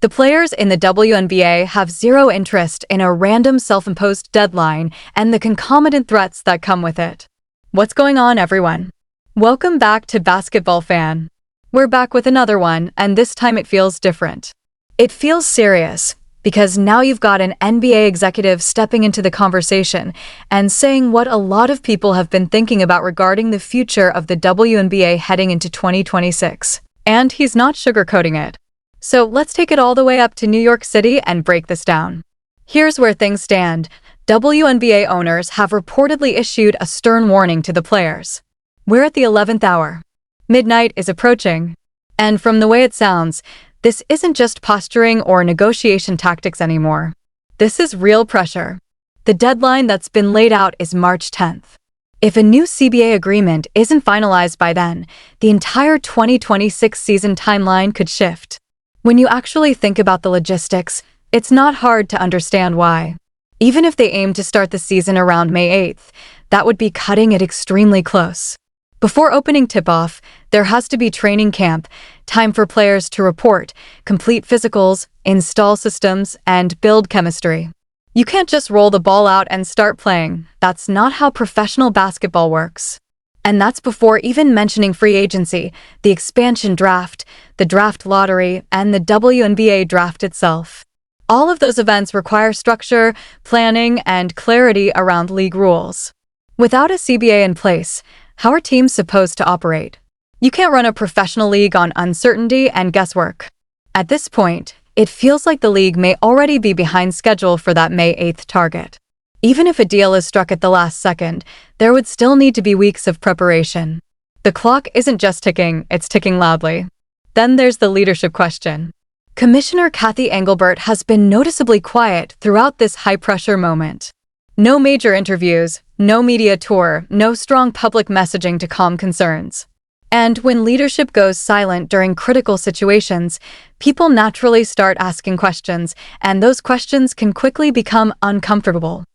The players in the WNBA have zero interest in a random self-imposed deadline and the concomitant threats that come with it. What's going on, everyone? Welcome back to Basketball Fan. We're back with another one, and this time it feels different. It feels serious, because now you've got an NBA executive stepping into the conversation and saying what a lot of people have been thinking about regarding the future of the WNBA heading into 2026. And he's not sugarcoating it. So let's take it all the way up to New York City and break this down. Here's where things stand. WNBA owners have reportedly issued a stern warning to the players. We're at the 11th hour. Midnight is approaching. And from the way it sounds, this isn't just posturing or negotiation tactics anymore. This is real pressure. The deadline that's been laid out is March 10th. If a new CBA agreement isn't finalized by then, the entire 2026 season timeline could shift. When you actually think about the logistics, it's not hard to understand why. Even if they aim to start the season around May 8th, that would be cutting it extremely close. Before opening tip-off, there has to be training camp, time for players to report, complete physicals, install systems, and build chemistry. You can't just roll the ball out and start playing. That's not how professional basketball works. And that's before even mentioning free agency, the expansion draft, the draft lottery, and the WNBA draft itself. All of those events require structure, planning, and clarity around league rules. Without a CBA in place, how are teams supposed to operate? You can't run a professional league on uncertainty and guesswork. At this point, it feels like the league may already be behind schedule for that May 8th target. Even if a deal is struck at the last second, there would still need to be weeks of preparation. The clock isn't just ticking, it's ticking loudly. Then there's the leadership question. Commissioner Kathy Engelbert has been noticeably quiet throughout this high-pressure moment. No major interviews, no media tour, no strong public messaging to calm concerns. And when leadership goes silent during critical situations, people naturally start asking questions, and those questions can quickly become uncomfortable.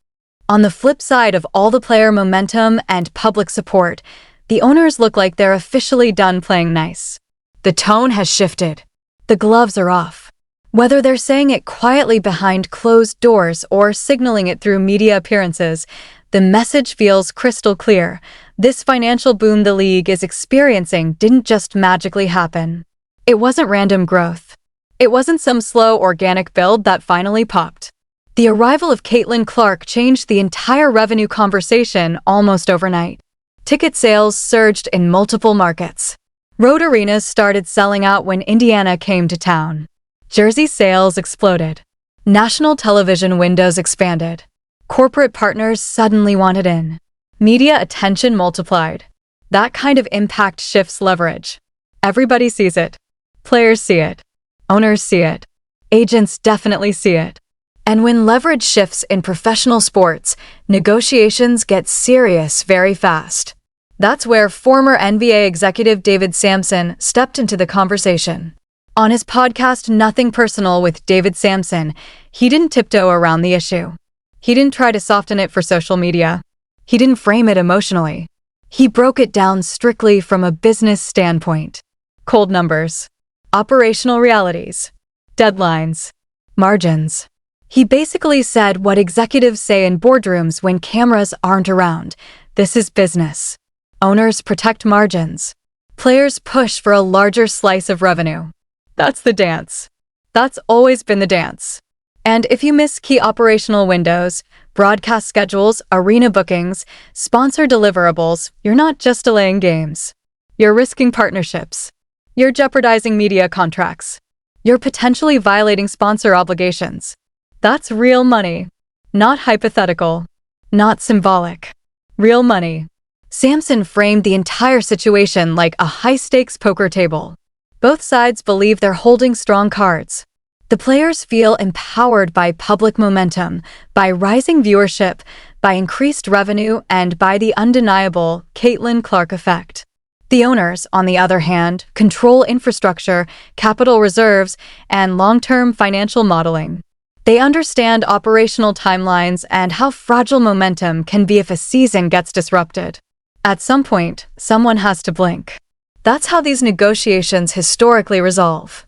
On the flip side of all the player momentum and public support, the owners look like they're officially done playing nice. The tone has shifted. The gloves are off. Whether they're saying it quietly behind closed doors or signaling it through media appearances, the message feels crystal clear. This financial boom the league is experiencing didn't just magically happen. It wasn't random growth. It wasn't some slow organic build that finally popped. The arrival of Caitlin Clark changed the entire revenue conversation almost overnight. Ticket sales surged in multiple markets. Road arenas started selling out when Indiana came to town. Jersey sales exploded. National television windows expanded. Corporate partners suddenly wanted in. Media attention multiplied. That kind of impact shifts leverage. Everybody sees it. Players see it. Owners see it. Agents definitely see it. And when leverage shifts in professional sports, negotiations get serious very fast. That's where former NBA executive David Sampson stepped into the conversation. On his podcast Nothing Personal with David Sampson, he didn't tiptoe around the issue. He didn't try to soften it for social media. He didn't frame it emotionally. He broke it down strictly from a business standpoint. Cold numbers, operational realities, deadlines, margins. He basically said what executives say in boardrooms when cameras aren't around. This is business. Owners protect margins. Players push for a larger slice of revenue. That's the dance. That's always been the dance. And if you miss key operational windows, broadcast schedules, arena bookings, sponsor deliverables, you're not just delaying games. You're risking partnerships. You're jeopardizing media contracts. You're potentially violating sponsor obligations. That's real money. Not hypothetical. Not symbolic. Real money. Sampson framed the entire situation like a high-stakes poker table. Both sides believe they're holding strong cards. The players feel empowered by public momentum, by rising viewership, by increased revenue, and by the undeniable Caitlin Clark effect. The owners, on the other hand, control infrastructure, capital reserves, and long-term financial modeling. They understand operational timelines and how fragile momentum can be if a season gets disrupted. At some point, someone has to blink. That's how these negotiations historically resolve.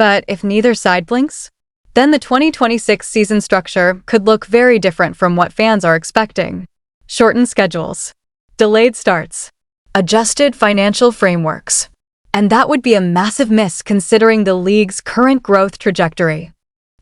But if neither side blinks, then the 2026 season structure could look very different from what fans are expecting. Shortened schedules, delayed starts, adjusted financial frameworks. And that would be a massive miss considering the league's current growth trajectory.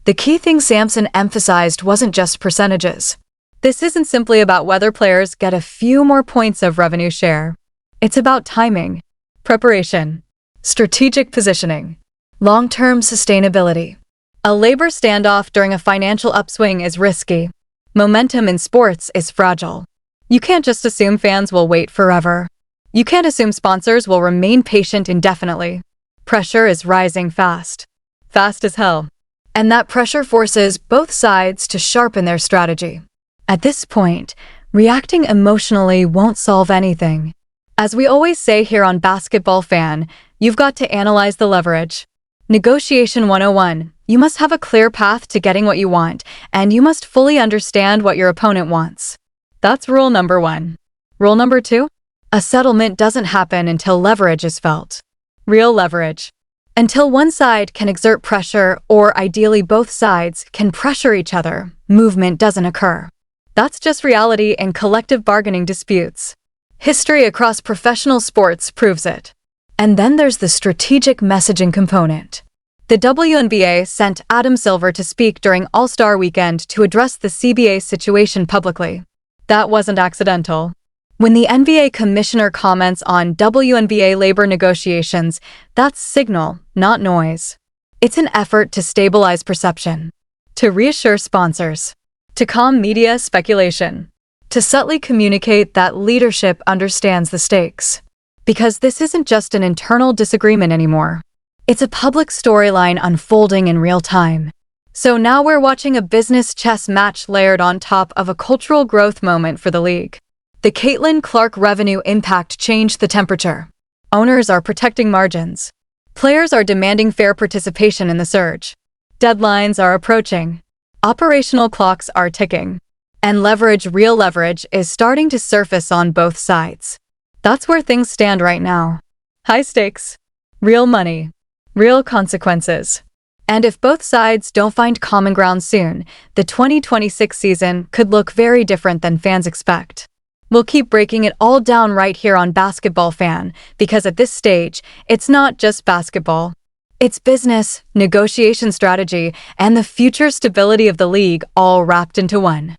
The key thing Sampson emphasized wasn't just percentages. This isn't simply about whether players get a few more points of revenue share. It's about timing, preparation, strategic positioning, long-term sustainability. A labor standoff during a financial upswing is risky. Momentum in sports is fragile. You can't just assume fans will wait forever. You can't assume sponsors will remain patient indefinitely. Pressure is rising fast. Fast as hell. And that pressure forces both sides to sharpen their strategy. At this point, reacting emotionally won't solve anything. As we always say here on Basketball Fan, you've got to analyze the leverage. Negotiation 101. You must have a clear path to getting what you want, and you must fully understand what your opponent wants. That's rule number 1. Rule number 2? A settlement doesn't happen until leverage is felt. Real leverage. Until one side can exert pressure, or ideally both sides can pressure each other, movement doesn't occur. That's just reality in collective bargaining disputes. History across professional sports proves it. And then there's the strategic messaging component. The WNBA sent Adam Silver to speak during All-Star Weekend to address the CBA situation publicly. That wasn't accidental. When the NBA commissioner comments on WNBA labor negotiations, that's signal, not noise. It's an effort to stabilize perception, to reassure sponsors, to calm media speculation, to subtly communicate that leadership understands the stakes. Because this isn't just an internal disagreement anymore. It's a public storyline unfolding in real time. So now we're watching a business chess match layered on top of a cultural growth moment for the league. The Caitlin Clark revenue impact changed the temperature. Owners are protecting margins. Players are demanding fair participation in the surge. Deadlines are approaching. Operational clocks are ticking. And real leverage, is starting to surface on both sides. That's where things stand right now. High stakes. Real money. Real consequences. And if both sides don't find common ground soon, the 2026 season could look very different than fans expect. We'll keep breaking it all down right here on Basketball Fan, because at this stage, it's not just basketball. It's business, negotiation strategy, and the future stability of the league all wrapped into one.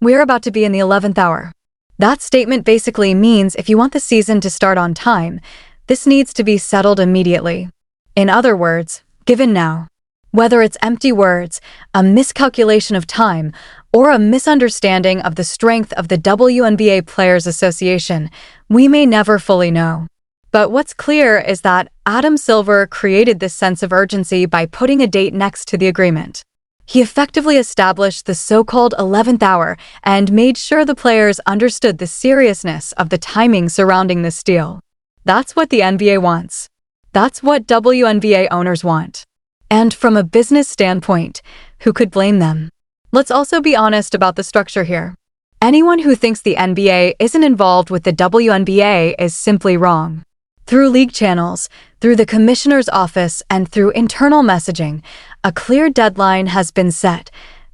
We're about to be in the 11th hour. That statement basically means if you want the season to start on time, this needs to be settled immediately. In other words, given now. Whether it's empty words, a miscalculation of time, or a misunderstanding of the strength of the WNBA Players Association, we may never fully know. But what's clear is that Adam Silver created this sense of urgency by putting a date next to the agreement. He effectively established the so-called 11th hour and made sure the players understood the seriousness of the timing surrounding this deal. That's what the NBA wants. That's what WNBA owners want. And from a business standpoint, who could blame them? Let's also be honest about the structure here. Anyone who thinks the NBA isn't involved with the WNBA is simply wrong. Through league channels, through the commissioner's office, and through internal messaging, a clear deadline has been set,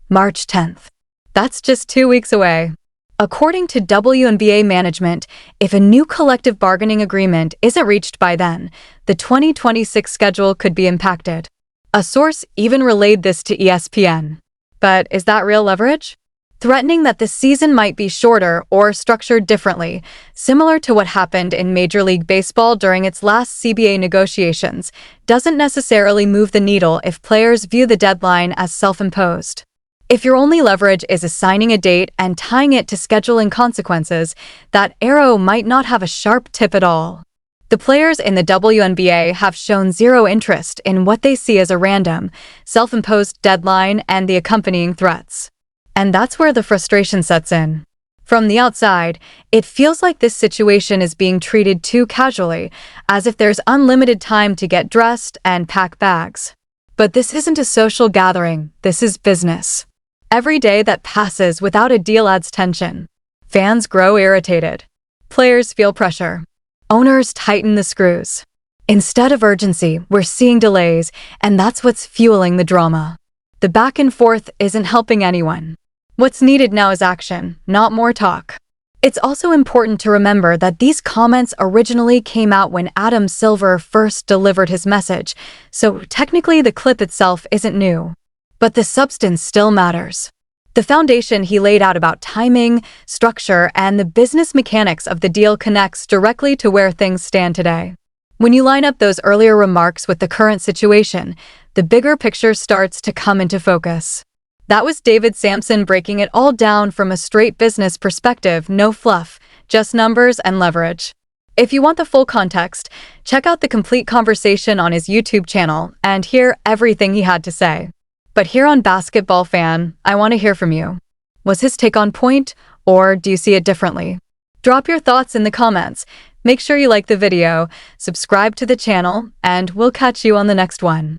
March 10th. That's just 2 weeks away. According to WNBA management, if a new collective bargaining agreement isn't reached by then, the 2026 schedule could be impacted. A source even relayed this to ESPN. But is that real leverage? Threatening that the season might be shorter or structured differently, similar to what happened in Major League Baseball during its last CBA negotiations, doesn't necessarily move the needle if players view the deadline as self-imposed. If your only leverage is assigning a date and tying it to scheduling consequences, that arrow might not have a sharp tip at all. The players in the WNBA have shown zero interest in what they see as a random, self-imposed deadline and the accompanying threats. And that's where the frustration sets in. From the outside, it feels like this situation is being treated too casually, as if there's unlimited time to get dressed and pack bags. But this isn't a social gathering, this is business. Every day that passes without a deal adds tension. Fans grow irritated. Players feel pressure. Owners tighten the screws. Instead of urgency, we're seeing delays, and that's what's fueling the drama. The back and forth isn't helping anyone. What's needed now is action, not more talk. It's also important to remember that these comments originally came out when Adam Silver first delivered his message, so technically the clip itself isn't new. But the substance still matters. The foundation he laid out about timing, structure, and the business mechanics of the deal connects directly to where things stand today. When you line up those earlier remarks with the current situation, the bigger picture starts to come into focus. That was David Sampson breaking it all down from a straight business perspective, no fluff, just numbers and leverage. If you want the full context, check out the complete conversation on his YouTube channel and hear everything he had to say. But here on Basketball Fan, I want to hear from you. Was his take on point, or do you see it differently? Drop your thoughts in the comments. Make sure you like the video, subscribe to the channel, and we'll catch you on the next one.